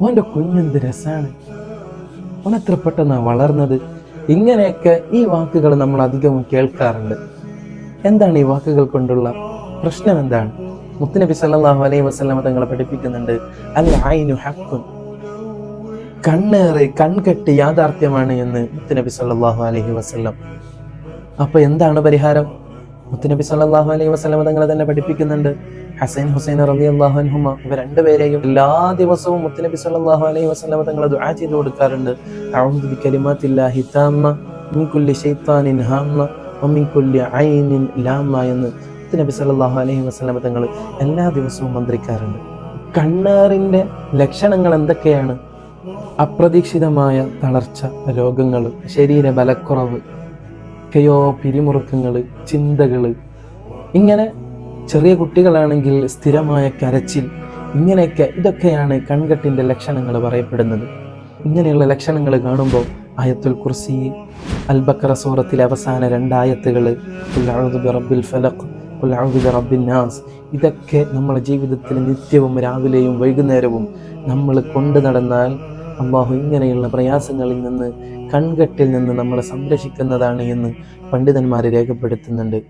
ഓൻ്റെ കുഞ്ഞെന്ത് രസാണ്, ഓൻ എത്ര പെട്ടെന്നാണ് വളർന്നത്. ഇങ്ങനെയൊക്കെ ഈ വാക്കുകൾ നമ്മൾ അധികവും കേൾക്കാറുണ്ട്. എന്താണ് ഈ വാക്കുകൾ കൊണ്ടുള്ള പ്രശ്നം? എന്താണ്? മുത്തുനബി സല്ലല്ലാഹു അലൈഹി വസല്ലം തങ്ങളെ പഠിപ്പിക്കുന്നുണ്ട്, അൽ ഐനു ഹഖ്ഖുൻ, കണ്ണേറ്, കൺകെട്ട് യാഥാർത്ഥ്യമാണ് എന്ന് മുത്തുനബി സല്ലല്ലാഹു അലൈഹി വസല്ലം. അപ്പൊ എന്താണ് പരിഹാരം? മുത്തുനബി സല്ലല്ലാഹു അലൈഹി വസല്ലം തങ്ങൾ തന്നെ പഠിപ്പിക്കുന്നുണ്ട്. ഹസൻ ഹുസൈൻ റളിയല്ലാഹു അൻഹുമ, ഇവർ രണ്ടുപേരെയും എല്ലാ ദിവസവും മുത്തുനബി സല്ലല്ലാഹു അലൈഹി വസല്ലം തങ്ങൾ ദുആ ചെയ്തു കൊടുക്കാറുണ്ട്. അഊദു ബികലിമാത്തില്ലാഹി താമ്മ മിൻ കുല്ലി ശൈത്താനിൻ ഹാമ്മ വമിൻ കുല്ലി ഐനിൻ ലാമ്മ എന്ന് മുത്തുനബി സല്ലല്ലാഹു അലൈഹി വസല്ലം തങ്ങൾ എല്ലാ ദിവസവും മന്ത്രിക്കാറുണ്ട്. കണ്ണേറിന്റെ ലക്ഷണങ്ങൾ എന്തൊക്കെയാണ്? അപ്രതീക്ഷിതമായ തളർച്ച, രോഗങ്ങൾ, ശരീര ബലക്കുറവ്, പിരിമുറുക്കങ്ങൾ, ചിന്തകൾ, ഇങ്ങനെ ചെറിയ കുട്ടികളാണെങ്കിൽ സ്ഥിരമായ കരച്ചിൽ, ഇതൊക്കെയാണ് കൺകെട്ടിന്റെ ലക്ഷണങ്ങൾ പറയപ്പെടുന്നത്. ഇങ്ങനെയുള്ള ലക്ഷണങ്ങൾ കാണുമ്പോൾ ആയത്തുൽ കുർസി, അൽ ബഖറ സൂറത്തിലെ അവസാന 2 ആയത്തുകൾ, ഖുൽ അഊദു ബിറബ്ബിൽ ഫലഖ്, ഖുൽ അഊദു ബിറബ്ബിൻ നാസ്, ഇതൊക്കെ നമ്മുടെ ജീവിതത്തിൽ നിത്യവും രാവിലെയും വൈകുന്നേരവും നമ്മൾ കൊണ്ടു നടന്നാൽ അല്ലാഹു ഇങ്ങനെയുള്ള പ്രയാസങ്ങളിൽ നിന്ന്, കൺകെട്ടിൽ നിന്ന് നമ്മളെ സംരക്ഷിക്കുന്നതാണ് എന്ന് പണ്ഡിതന്മാർ രേഖപ്പെടുത്തുന്നുണ്ട്.